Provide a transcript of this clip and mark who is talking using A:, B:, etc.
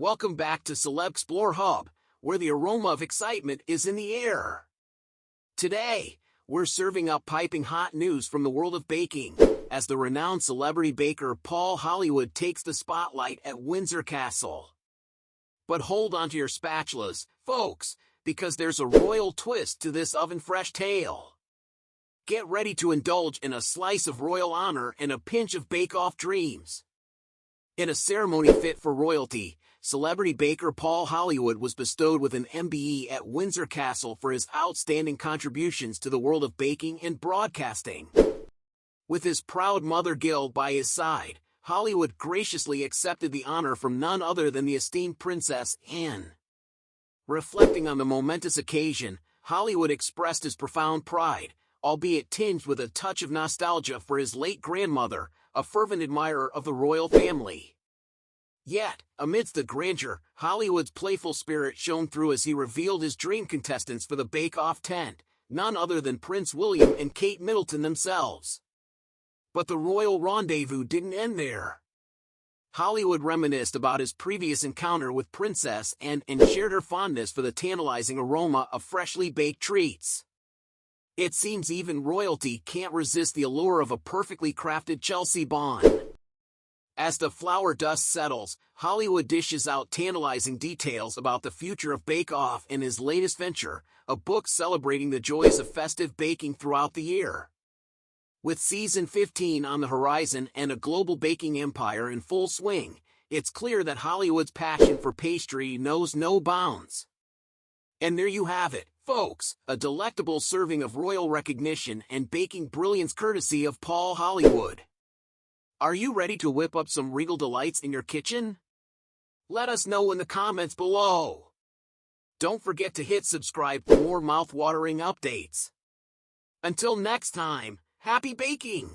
A: Welcome back to CelebXplore Hub, where the aroma of excitement is in the air. Today, we're serving up piping hot news from the world of baking, as the renowned celebrity baker Paul Hollywood takes the spotlight at Windsor Castle. But hold on to your spatulas, folks, because there's a royal twist to this oven-fresh tale. Get ready to indulge in a slice of royal honor and a pinch of bake-off dreams. In a ceremony fit for royalty, celebrity baker Paul Hollywood was bestowed with an MBE at Windsor Castle for his outstanding contributions to the world of baking and broadcasting. With his proud mother Gil by his side, Hollywood graciously accepted the honor from none other than the esteemed Princess Anne. Reflecting on the momentous occasion, Hollywood expressed his profound pride, albeit tinged with a touch of nostalgia for his late grandmother, a fervent admirer of the royal family. Yet, amidst the grandeur, Hollywood's playful spirit shone through as he revealed his dream contestants for the bake-off tent, none other than Prince William and Kate Middleton themselves. But the royal rendezvous didn't end there. Hollywood reminisced about his previous encounter with Princess Anne and shared her fondness for the tantalizing aroma of freshly baked treats. It seems even royalty can't resist the allure of a perfectly crafted Chelsea bon. As the flour dust settles, Hollywood dishes out tantalizing details about the future of Bake Off and his latest venture, a book celebrating the joys of festive baking throughout the year. With season 15 on the horizon and a global baking empire in full swing, it's clear that Hollywood's passion for pastry knows no bounds. And there you have it, folks, a delectable serving of royal recognition and baking brilliance courtesy of Paul Hollywood. Are you ready to whip up some regal delights in your kitchen? Let us know in the comments below. Don't forget to hit subscribe for more mouth-watering updates. Until next time, happy baking!